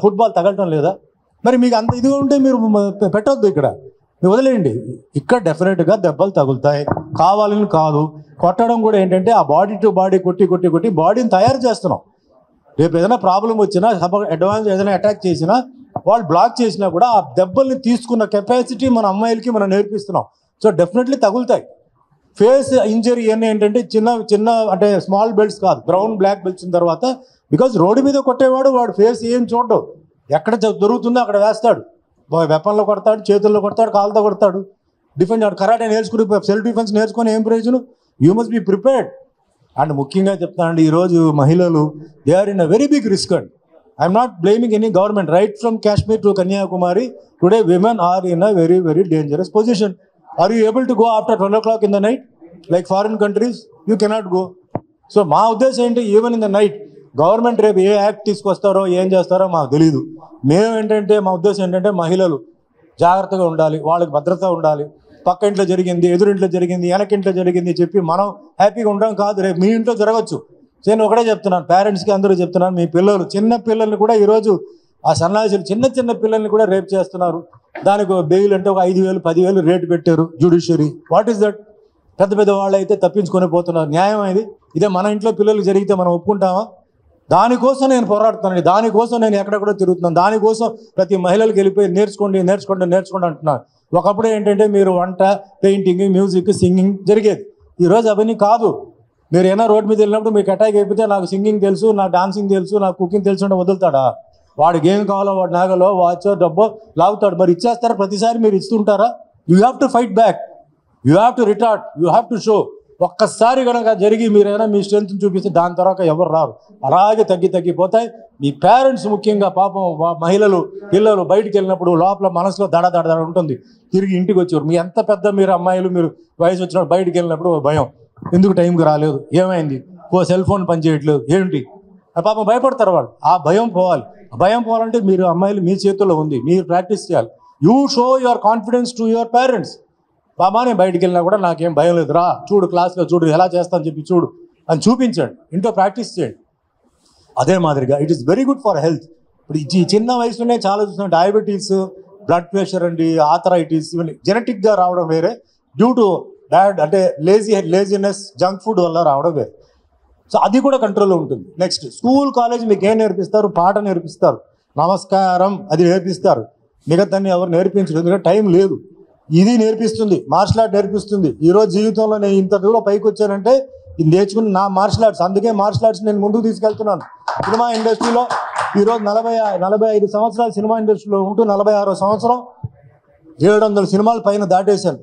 ఫుట్బాల్ తగలటం లేదా? మరి మీకు అంత ఇదిగా ఉంటే మీరు పెట్టొద్దు, ఇక్కడ మీరు వదిలేయండి. ఇక్కడ డెఫినెట్గా దెబ్బలు తగులుతాయి, కావాలని కాదు. కొట్టడం కూడా ఏంటంటే ఆ బాడీ టు బాడీ కొట్టి బాడీని తయారు చేస్తున్నాం. రేపు ఏదైనా ప్రాబ్లం వచ్చినా, అడ్వాన్స్ ఏదైనా అటాక్ చేసినా, వాళ్ళు బ్లాక్ చేసినా కూడా ఆ దెబ్బల్ని తీసుకున్న కెపాసిటీ మన అమ్మాయిలకి మనం నేర్పిస్తున్నాం. సో డెఫినెట్లీ తగులుతాయి. ఫేస్ ఇంజరీ ఇవన్నీ ఏంటంటే చిన్న అంటే స్మాల్ బెల్ట్స్ కాదు, బ్రౌన్ బ్లాక్ బెల్ట్స్ తర్వాత. బికాజ్ రోడ్డు మీద కొట్టేవాడు వాడు ఫేస్ ఏం చూడడు, ఎక్కడ దొరుకుతుందో అక్కడ వేస్తాడు. వెపన్లో కొడతాడు, చేతుల్లో కొడతాడు, కాళ్ళతో కొడతాడు. డిఫెన్స్ కరాటే నేర్చుకుని సెల్ఫ్ డిఫెన్స్ నేర్చుకుని ఏం ప్రయోజనం? You must be prepared. And ముఖ్యంగా చెప్తానండి, ఈరోజు మహిళలు they are in a very big risk. And I'm not blaming any government. Right from Kashmir to Kanyakumari today women are in a very very dangerous position. Are you able to go after 12 o'clock in the night like foreign countries? You cannot go. So మా ఉద్దేశం ఏంటి, even in the night government రేపు ఏ act తీసుకొస్తారో ఏం చేస్తారో మాకు తెలియదు. మేము ఏంటంటే మా ఉద్దేశం ఏంటంటే మహిళలు జాగ్రత్తగా ఉండాలి, వాళ్ళకి భద్రత ఉండాలి. పక్క ఇంట్లో జరిగింది, ఎదురింట్లో జరిగింది, వెనకింట్లో జరిగింది చెప్పి మనం హ్యాపీగా ఉండడం కాదు. రేపు మీ ఇంట్లో జరగచ్చు. నేను ఒకటే చెప్తున్నాను, పేరెంట్స్కి అందరూ చెప్తున్నాను, మీ పిల్లలు చిన్న పిల్లల్ని కూడా ఈరోజు ఆ సన్నాసులు చిన్న పిల్లల్ని కూడా రేప్ చేస్తున్నారు. దానికి బెయిల్ అంటే ఒక 5,000 10,000 రేటు పెట్టారు జ్యుడిషియరీ. What is that? పెద్ద వాళ్ళు అయితే తప్పించుకొని పోతున్నారు. న్యాయం ఇది? ఇదే మన ఇంట్లో పిల్లలు జరిగితే మనం ఒప్పుకుంటామా? దానికోసం నేను పోరాడుతున్నాను, దానికోసం నేను ఎక్కడెక్కడో తిరుగుతున్నాను, దానికోసం ప్రతి మహిళలకు వెళ్ళిపోయి నేర్చుకోండి అంటున్నాను. ఒకప్పుడు ఏంటంటే మీరు వంట, పెయింటింగ్, మ్యూజిక్, సింగింగ్ జరిగేది. ఈరోజు అవన్నీ కాదు. మీరు ఏమైనా రోడ్ మీద వెళ్ళినప్పుడు మీకు అటాక్ అయిపోతే నాకు సింగింగ్ తెలుసు, నాకు డాన్సింగ్ తెలుసు, నాకు కుకింగ్ తెలుసు అంటే వదులుతాడా? వాడికి ఏం కావాలో వాడు నాగలో వాచో డబ్బో లాగుతాడు. మరి ఇచ్చేస్తారా? ప్రతిసారి మీరు ఇస్తుంటారా? You have to fight back, you have to retort, you have to show. ఒక్కసారి కనుక జరిగి మీరైనా మీ స్ట్రెంత్ చూపిస్తే దాని తర్వాత ఎవరు రారు. అలాగే తగ్గిపోతాయి. మీ పేరెంట్స్ ముఖ్యంగా పాపం మహిళలు పిల్లలు బయటికి వెళ్ళినప్పుడు లోపల మనసులో దడ ఉంటుంది. తిరిగి ఇంటికి వచ్చారు, మీ ఎంత పెద్ద మీరు అమ్మాయిలు, మీరు వయసు వచ్చినప్పుడు బయటికి వెళ్ళినప్పుడు భయం, ఎందుకు టైంకి రాలేదు, ఏమైంది, సెల్ ఫోన్ పనిచేయట్లేదు, ఏంటి పాపం భయపడతారు వాళ్ళు. ఆ భయం పోవాలి. భయం పోవాలంటే మీరు అమ్మాయిలు మీ చేతుల్లో ఉంది, మీరు ప్రాక్టీస్ చేయాలి. You show your confidence to your parents. బాబా నేను బయటికి వెళ్ళినా కూడా నాకేం భయం లేదు, రా చూడు క్లాస్లో చూడు ఎలా చేస్తాను చెప్పి చూడు అని చూపించండి. ఇంట్లో ప్రాక్టీస్ చేయండి. అదే మాదిరిగా it is very good for health. ఇప్పుడు ఈ చిన్న వయసులోనే చాలా చూస్తున్నాం, డయాబెటీస్, బ్లడ్ ప్రెషర్ అండి, ఆథరైటిస్, ఇవన్నీ జెనెటిక్గా రావడం వేరే, డ్యూ టు అంటే లేజినెస్, జంక్ ఫుడ్ వల్ల రావడం వేరే. సో అది కూడా కంట్రోల్లో ఉంటుంది. నెక్స్ట్ స్కూల్ కాలేజ్ మీకు ఏం నేర్పిస్తారు? పాట నేర్పిస్తారు, నమస్కారం అది నేర్పిస్తారు. మిగతాన్ని ఎవరు నేర్పించరు, ఎందుకంటే టైం లేదు. ఇది నేర్పిస్తుంది, మార్షల్ ఆర్ట్ నేర్పిస్తుంది. ఈరోజు జీవితంలో నేను ఇంత దూరం పైకి వచ్చానంటే ఇది నేర్చుకుని నా మార్షల్ ఆర్ట్స్. అందుకే మార్షల్ ఆర్ట్స్ నేను ముందుకు తీసుకెళ్తున్నాను. సినిమా ఇండస్ట్రీలో ఈరోజు 45 సంవత్సరాలు సినిమా ఇండస్ట్రీలో ఉంటూ 46వ సంవత్సరం 700 సినిమాలు పైన దాటేశాను.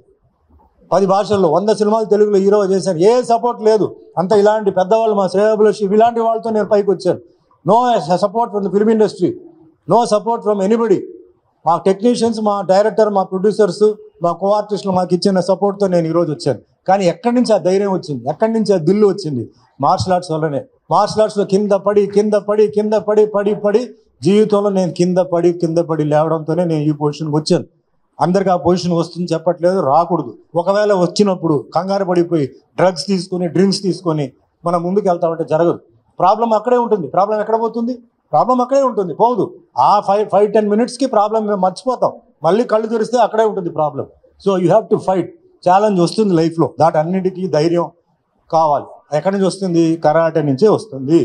10 భాషల్లో 100 సినిమాలు తెలుగులో హీరో చేశాను. ఏ సపోర్ట్ లేదు. అంత ఇలాంటి పెద్దవాళ్ళు, మా శ్రేయాభిలాషి ఇలాంటి వాళ్ళతో నేను పైకి వచ్చాను. No support from the film industry, no support from anybody. మా టెక్నీషియన్స్, మా డైరెక్టర్, మా ప్రొడ్యూసర్స్, మా కో ఆర్టిస్టులు మాకు ఇచ్చిన సపోర్ట్తో నేను ఈరోజు వచ్చాను. కానీ ఎక్కడి నుంచి ఆ ధైర్యం వచ్చింది, ఎక్కడి నుంచి ఆ దిల్లు వచ్చింది? మార్షల్ ఆర్ట్స్ వల్లనే. మార్షల్ ఆర్ట్స్లో కింద పడి జీవితంలో నేను కింద పడి లేవడంతోనే నేను ఈ పొజిషన్కి వచ్చాను. అందరికి ఆ పొజిషన్ వస్తుంది చెప్పట్లేదు, రాకూడదు. ఒకవేళ వచ్చినప్పుడు కంగారు పడిపోయి డ్రగ్స్ తీసుకొని, డ్రింక్స్ తీసుకొని మనం ముందుకు వెళ్తామంటే జరగదు. ప్రాబ్లం అక్కడే ఉంటుంది. ప్రాబ్లం ఎక్కడ పోతుంది? ప్రాబ్లం అక్కడే ఉంటుంది, పోదు. ఆ 5-10 minutesకి ప్రాబ్లం మేము మర్చిపోతాం, మళ్ళీ కళ్ళు తెరిస్తే అక్కడే ఉంటుంది problem. So you have to fight. Challenge వస్తుంది లైఫ్లో, దాటి అన్నిటికీ ధైర్యం కావాలి. ఎక్కడి నుంచి వస్తుంది? కరాటే నుంచే వస్తుంది.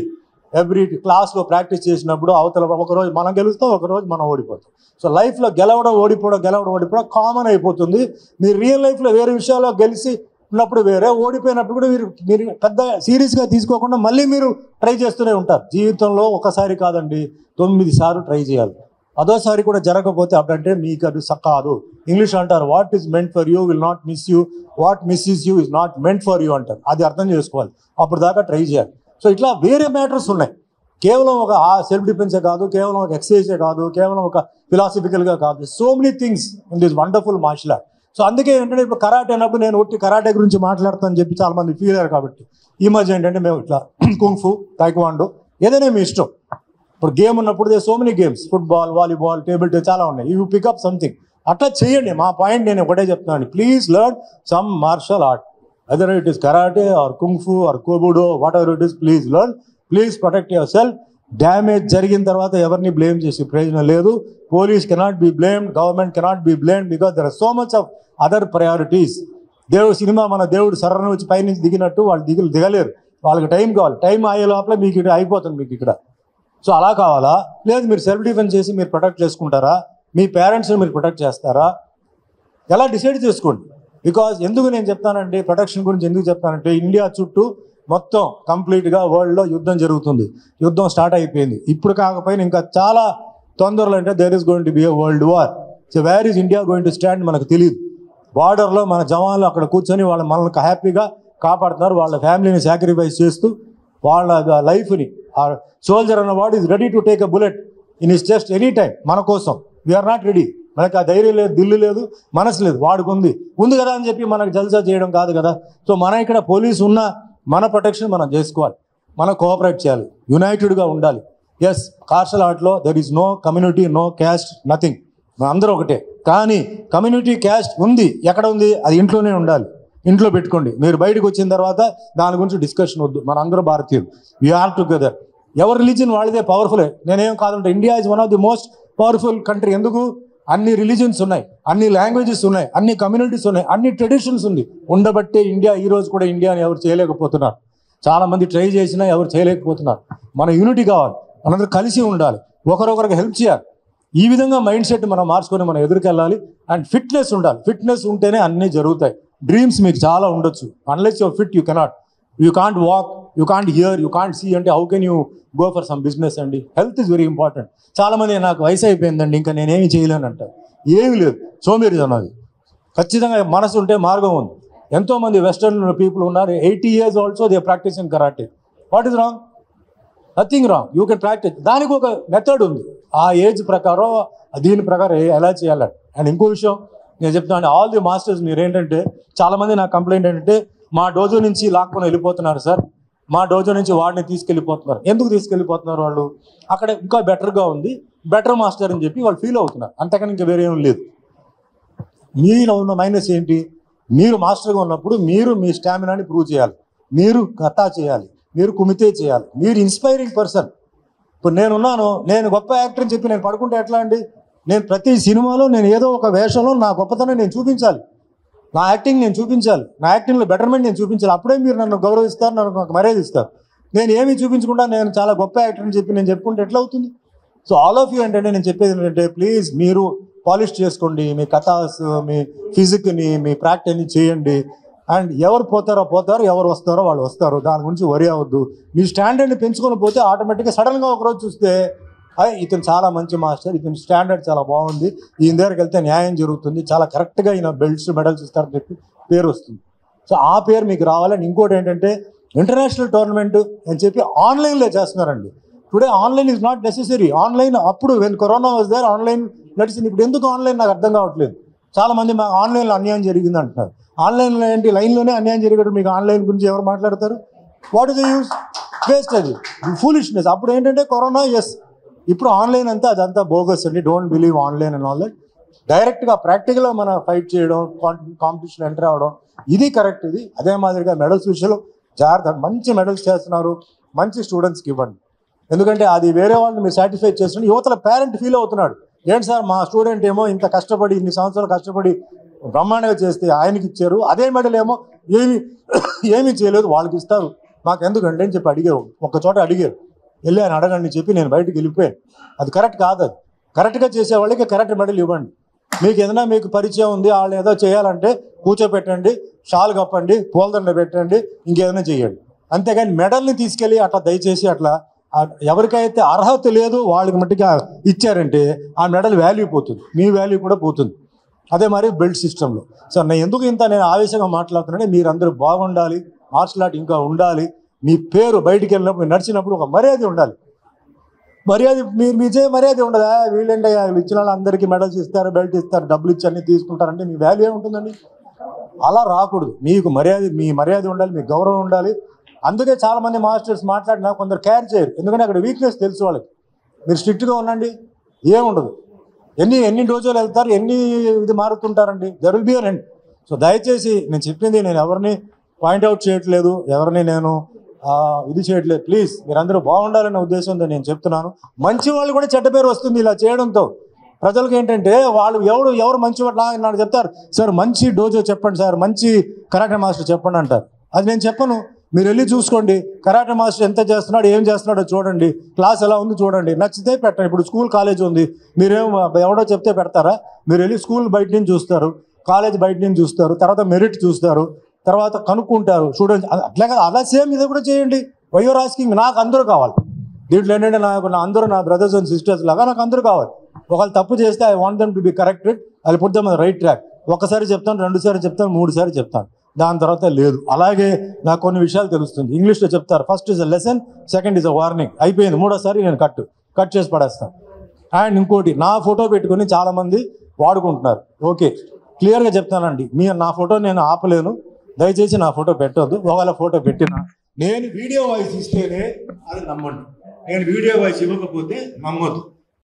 ఎవ్రీ క్లాస్లో ప్రాక్టీస్ చేసినప్పుడు అవతల ఒకరోజు మనం గెలుస్తాం, ఒకరోజు మనం ఓడిపోతాం. సో లైఫ్లో గెలవడం ఓడిపోవడం కామన్ అయిపోతుంది. మీరు రియల్ లైఫ్లో వేరే విషయాల్లో గెలిచి ఉన్నప్పుడు వేరే, ఓడిపోయినప్పుడు కూడా మీరు పెద్ద సీరియస్గా తీసుకోకుండా మళ్ళీ మీరు ట్రై చేస్తూనే ఉంటారు. జీవితంలో ఒకసారి కాదండి, 9 సార్లు ట్రై చేయాలి. అదోసారి కూడా జరగకపోతే అప్పుడంటే మీకు అది కాదు. ఇంగ్లీష్ అంటారు, what is meant for you will not miss you, what misses you is not meant for you అంటారు. అది అర్థం చేసుకోవాలి, అప్పుడు దాకా ట్రై చేయాలి. సో ఇట్లా వేరే మ్యాటర్స్ ఉన్నాయి. కేవలం ఒక సెల్ఫ్ డిఫెన్సే కాదు, కేవలం ఒక ఎక్సర్సైజే కాదు, కేవలం ఒక ఫిలాసఫికల్గా కాదు. So many things in this wonderful martial art. So అందుకే ఏంటంటే ఇప్పుడు కరాటే అన్నప్పుడు నేను ఒట్టి కరాటే గురించి మాట్లాడతానని చెప్పి చాలామంది ఫీల్ అయ్యారు. కాబట్టి ఈ మధ్య ఏంటంటే మేము ఇట్లా కుంఫు, టైక్వాండో, ఏదైనా మీ ఇష్టం. ఇప్పుడు గేమ్ ఉన్నప్పుడు they so many games, football, volleyball, table tennis చాలా ఉన్నాయి. యూ పికప్ సంథింగ్, అట్లా చేయండి. మా పాయింట్ నేను ఒకటే చెప్తున్నాను, please learn some martial art, whether it is karate or kung fu or kobudo, whatever it is, please learn, please protect yourself. Damage జరిగిన తర్వాత ఎవరిని బ్లేమ్ చేసే ప్రయోజనం లేదు. Police cannot be blamed, government cannot be blamed, because there are so much of other priorities. దేవుడు cinema, మన దేవుడు సర్రను వచ్చి పైనుంచి దిగినట్టు వాళ్ళు దిగలేరు, వాళ్ళకి టైం కావాలి. టైం అయ్యే లోపల మీకు ఇక్కడ అయిపోతుంది మీకు ఇక్కడ. సో అలా కావాలా? లేదు మీరు సెల్ఫ్ డిఫెన్స్ చేసి మీరు ప్రొటెక్ట్ చేసుకుంటారా, మీ పేరెంట్స్ని మీరు ప్రొటెక్ట్ చేస్తారా, ఎలా డిసైడ్ చేసుకోండి. బికాజ్ ఎందుకు నేను చెప్తానంటే, ప్రొటెక్షన్ గురించి ఎందుకు చెప్తానంటే, ఇండియా చుట్టూ మొత్తం కంప్లీట్గా వరల్డ్లో యుద్ధం జరుగుతుంది. యుద్ధం స్టార్ట్ అయిపోయింది. ఇప్పుడు కాకపోయినా ఇంకా చాలా తొందరలో అంటే there is going to be a world war. So where is India going to stand మనకు తెలియదు. బార్డర్లో మన జవాన్లు అక్కడ కూర్చొని వాళ్ళ మనల్ని హ్యాపీగా కాపాడుతున్నారు, వాళ్ళ ఫ్యామిలీని సాక్రిఫైస్ చేస్తూ వాళ్ళ లైఫ్ని. ఆ సోల్జర్ అన్నవాడు is ready to take a bullet in is just any time మన కోసం. వీఆర్ నాట్ రెడీ, మనకు ఆ ధైర్యం లేదు, దిల్లు లేదు, మనసు లేదు. వాడికి ఉంది కదా అని చెప్పి మనకు జల్సా చేయడం కాదు కదా. సో మన ఇక్కడ పోలీసు ఉన్నా మన ప్రొటెక్షన్ మనం చేసుకోవాలి, మనం కోఆపరేట్ చేయాలి, యునైటెడ్గా ఉండాలి. ఎస్, మార్షల్ ఆర్ట్లో there is no community, no caste, nothing, అందరూ ఒకటే. కానీ కమ్యూనిటీ క్యాస్ట్ ఉంది, ఎక్కడ ఉంది? అది ఇంట్లోనే ఉండాలి, ఇంట్లో పెట్టుకోండి. మీరు బయటకు వచ్చిన తర్వాత దాని గురించి డిస్కషన్ వద్దు. మన అందరూ భారతీయులు, వీఆర్ టుగెదర్. ఎవరి రిలీజన్ వాళ్ళదే పవర్ఫుల్. నేనేం కాదంటే India is one of the most powerful country. ఎందుకు? అన్ని రిలీజన్స్ ఉన్నాయి, అన్ని లాంగ్వేజెస్ ఉన్నాయి, అన్ని కమ్యూనిటీస్ ఉన్నాయి, అన్ని ట్రెడిషన్స్ ఉంది. ఉండబట్టే ఇండియా ఈ రోజు కూడా ఇండియాని ఎవరు చేయలేకపోతున్నారు. చాలామంది ట్రై చేసినా ఎవరు చేయలేకపోతున్నారు. మన యూనిటీ కావాలి, మనందరూ కలిసి ఉండాలి, ఒకరొకరికి హెల్ప్ చేయాలి. ఈ విధంగా మైండ్ సెట్ మనం మార్చుకొని మనం ఎదురుకెళ్ళాలి. అండ్ ఫిట్నెస్ ఉండాలి. ఫిట్నెస్ ఉంటేనే అన్నీ జరుగుతాయి. డ్రీమ్స్ మీకు చాలా ఉండొచ్చు, unless your fit you cannot. You can't walk, you can't hear, you can't see అంటే how can you go for some business అండి? Health is very important. చాలామంది నాకు వయసు అయిపోయిందండి ఇంకా నేనేమి చేయలేను అంటారు. ఏమి లేదు, సోమేరిజం అది. ఖచ్చితంగా మనసు ఉంటే మార్గం ఉంది. ఎంతోమంది వెస్టర్న్ పీపుల్ ఉన్నారు, 80 years also they practising karate. What is wrong? Nothing wrong, you can practise. దానికి ఒక మెథడ్ ఉంది, ఆ ఏజ్ ప్రకారం దీని ప్రకారం ఎలా చేయాలని. అండ్ ఇంకో విషయం నేను చెప్తాను, ఆల్ ది మాస్టర్స్ మీరు ఏంటంటే, చాలామంది నా కంప్లైంట్ ఏంటంటే, మా డోజో నుంచి లాక్కొని వెళ్ళిపోతున్నారు సార్, మా డోజో నుంచి వాడిని తీసుకెళ్ళిపోతున్నారు. ఎందుకు తీసుకెళ్ళిపోతున్నారు? వాళ్ళు అక్కడ ఇంకా బెటర్గా ఉంది, బెటర్ మాస్టర్ అని చెప్పి వాళ్ళు ఫీల్ అవుతున్నారు. అంతకని ఇంకా వేరే ఏం లేదు. మీలో ఉన్న మైనస్ ఏంటి? మీరు మాస్టర్గా ఉన్నప్పుడు మీరు మీ స్టామినాని ప్రూవ్ చేయాలి, మీరు కథా చేయాలి, మీరు కుమితే చేయాలి, మీరు ఇన్స్పైరింగ్ పర్సన్. ఇప్పుడు నేనున్నాను, నేను గొప్ప యాక్టర్ అని చెప్పి నేను పడుకుంటే ఎట్లా అండి? నేను ప్రతి సినిమాలో నేను ఏదో ఒక వేషంలో నా గొప్పతనం నేను చూపించాలి, నా యాక్టింగ్ నేను చూపించాలి, నా యాక్టింగ్లో బెటర్మెంట్ నేను చూపించాలి. అప్పుడే మీరు నన్ను గౌరవిస్తారు, నన్ను నాకు మర్యాద ఇస్తారు. నేను ఏమీ చూపించకుండా నేను చాలా గొప్ప యాక్టర్ అని చెప్పి నేను చెప్పుకుంటే ఎట్లా అవుతుంది? సో ఆల్ ఆఫ్ యూ ఏంటంటే నేను చెప్పేది ఏంటంటే, ప్లీజ్ మీరు పాలిష్ చేసుకోండి మీ కథాస్, మీ ఫిజిక్ని, మీ ప్రాక్టీస్ని చేయండి. అండ్ ఎవరు పోతారో పోతారు, ఎవరు వస్తారో వాళ్ళు వస్తారు, దాని గురించి వరి అవ్వద్దు. మీ స్టాండర్డ్ని పెంచుకొని పోతే ఆటోమేటిక్గా సడన్గా ఒకరోజు చూస్తే ఇతను చాలా మంచి మాస్టర్, ఇతని స్టాండర్డ్ చాలా బాగుంది, ఈయన దగ్గరికి వెళ్తే న్యాయం జరుగుతుంది, చాలా కరెక్ట్గా ఈయన బెల్ట్స్ మెడల్స్ ఇస్తారని చెప్పి పేరు వస్తుంది. సో ఆ పేరు మీకు రావాలని. ఇంకోటి ఏంటంటే, ఇంటర్నేషనల్ టోర్నమెంట్ అని చెప్పి ఆన్లైన్లో చేస్తున్నారండి. Today online is not necessary. Online అప్పుడు when corona was there online నడిచింది. ఇప్పుడు ఎందుకు ఆన్లైన్ నాకు అర్థం కావట్లేదు. చాలామంది మాకు ఆన్లైన్లో అన్యాయం జరిగింది అంటున్నారు. ఆన్లైన్లో ఏంటి, లైన్లోనే అన్యాయం జరిగేటప్పుడు మీకు ఆన్లైన్ గురించి ఎవరు మాట్లాడతారు? What is the use? Waste, అది ఫూలిష్నెస్. అప్పుడు ఏంటంటే కరోనా, ఎస్. ఇప్పుడు ఆన్లైన్ అంతా అదంతా బోగస్ అండి. Don't believe online and all that. డైరెక్ట్గా ప్రాక్టికల్గా మన ఫైట్ చేయడం, కాంపిటీషన్ ఎంటర్ అవ్వడం, ఇది కరెక్ట్. ఇది అదే మాదిరిగా మెడల్స్ విషయంలో జాగ్రత్త. మంచి మెడల్స్ చేస్తున్నారు, మంచి స్టూడెంట్స్కి ఇవ్వండి. ఎందుకంటే అది వేరే వాళ్ళని మీరు సాటిస్ఫై చేస్తున్నారు. యువతల పేరెంట్ ఫీల్ అవుతున్నాడు, ఏంటి సార్ మా స్టూడెంట్ ఏమో ఇంత కష్టపడి ఇన్ని సంవత్సరాలు కష్టపడి బ్రహ్మాండంగా చేస్తే ఆయనకి ఇచ్చారు, అదే మెడల్ ఏమో ఏమీ చేయలేదు వాళ్ళకి ఇస్తారు, మాకు ఎందుకంటే అని చెప్పి అడిగారు. ఒక చోట అడిగారు, వెళ్ళి ఆయన అడగండి చెప్పి నేను బయటకు వెళ్ళిపోయాను. అది కరెక్ట్ కాదు. అది కరెక్ట్గా చేసే వాళ్ళకి కరెక్ట్ మెడల్ ఇవ్వండి. మీకు ఏదైనా మీకు పరిచయం ఉంది, వాళ్ళు ఏదో చేయాలంటే కూర్చోపెట్టండి, షాల్ కప్పండి, పూలదండ పెట్టండి, ఇంకేదైనా చేయండి. అంతేగాని మెడల్ని తీసుకెళ్ళి అట్లా దయచేసి అట్లా ఎవరికైతే అర్హత లేదు వాళ్ళకి మట్టిగా ఇచ్చారంటే ఆ మెడల్ వాల్యూ పోతుంది, మీ వాల్యూ కూడా పోతుంది. అదే మరి బెల్ట్ సిస్టంలో. సార్ నేను ఎందుకు ఇంత నేను ఆవేశంగా మాట్లాడుతున్నానంటే మీరందరూ బాగుండాలి, మార్షల్ ఆర్ట్ ఇంకా ఉండాలి, మీ పేరు బయటికి వెళ్ళినప్పుడు నడిచినప్పుడు ఒక మర్యాద ఉండాలి. మర్యాద మీరు మీచే మర్యాద ఉండదా? వీళ్ళంటే ఇచ్చిన వాళ్ళందరికీ మెడల్స్ ఇస్తారు, బెల్ట్ ఇస్తారు, డబ్బులు ఇచ్చి అన్నీ తీసుకుంటారంటే మీ వాల్యూ ఏముంటుందండి? అలా రాకూడదు. మీకు మర్యాద, మీ మర్యాద ఉండాలి, మీ గౌరవం ఉండాలి. అందుకే చాలామంది మాస్టర్స్ మాట్లాడినా కొందరు క్యారీ చేయరు, ఎందుకంటే అక్కడ వీక్నెస్ తెలుసు వాళ్ళకి. మీరు స్ట్రిక్ట్గా ఉండండి, ఏముండదు. ఎన్ని రోజులు వెళ్తారు, ఇది మారుతుంటారండి, there will be an end. సో దయచేసి నేను చెప్పింది, నేను ఎవరిని పాయింట్అవుట్ చేయట్లేదు, ఎవరిని నేను ఇది చేయట్లేదు. ప్లీజ్ మీరందరూ బాగుండాలనే ఉద్దేశంతో నేను చెప్తున్నాను. మంచి వాళ్ళు కూడా చెడ్డ పేరు వస్తుంది ఇలా చేయడంతో. ప్రజలకు ఏంటంటే వాళ్ళు ఎవరు మంచి వాళ్ళు నాకు చెప్తారు, సార్ మంచి డోజో చెప్పండి సార్, మంచి కరాటే మాస్టర్ చెప్పండి అంటారు. అది నేను చెప్పను, మీరు వెళ్ళి చూసుకోండి, కరాటే మాస్టర్ ఎంత చేస్తున్నాడు, ఏం చేస్తున్నాడో చూడండి, క్లాస్ ఎలా ఉంది చూడండి, నచ్చితే పెట్టండి. ఇప్పుడు స్కూల్ కాలేజ్ ఉంది, మీరేం ఎవడో చెప్తే పెడతారా? మీరు వెళ్ళి స్కూల్ బయట నుంచి చూస్తారు, కాలేజ్ బయట నుంచి చూస్తారు, తర్వాత మెరిట్ చూస్తారు, తర్వాత కనుక్కుంటారు స్టూడెంట్స్. అట్లా కదా, అలా సేమ్ ఇది కూడా చేయండి. వైఆర్ ఆస్కింగ్, నాకు అందరూ కావాలి దీంట్లో. ఏంటంటే అందరూ నా బ్రదర్స్ అండ్ సిస్టర్స్ లాగా నాకు అందరూ కావాలి. ఒకళ్ళు తప్పు చేస్తే I want them to be corrected, అది put them on the right track. ఒకసారి చెప్తాను, 2 సార్లు చెప్తాను, 3 సార్లు చెప్తాను, దాని తర్వాత లేదు. అలాగే నాకు కొన్ని విషయాలు తెలుస్తుంది. ఇంగ్లీష్లో చెప్తారు, first is a lesson, second is a warning. అయిపోయింది, 3వసారి నేను కట్ చేసి పడేస్తాను. అండ్ ఇంకోటి, నా ఫోటో పెట్టుకొని చాలామంది వాడుకుంటున్నారు. ఓకే, క్లియర్గా చెప్తానండి, నా ఫోటో నేను ఆపలేను, దయచేసి నా ఫోటో పెట్టొద్దు. ఒకవేళ ఫోటో పెట్టినా నేను వీడియో వాయిస్ ఇస్తేనే అది నమ్మండి, నేను వీడియో వాయిస్ ఇవ్వకపోతే నమ్మొద్దు.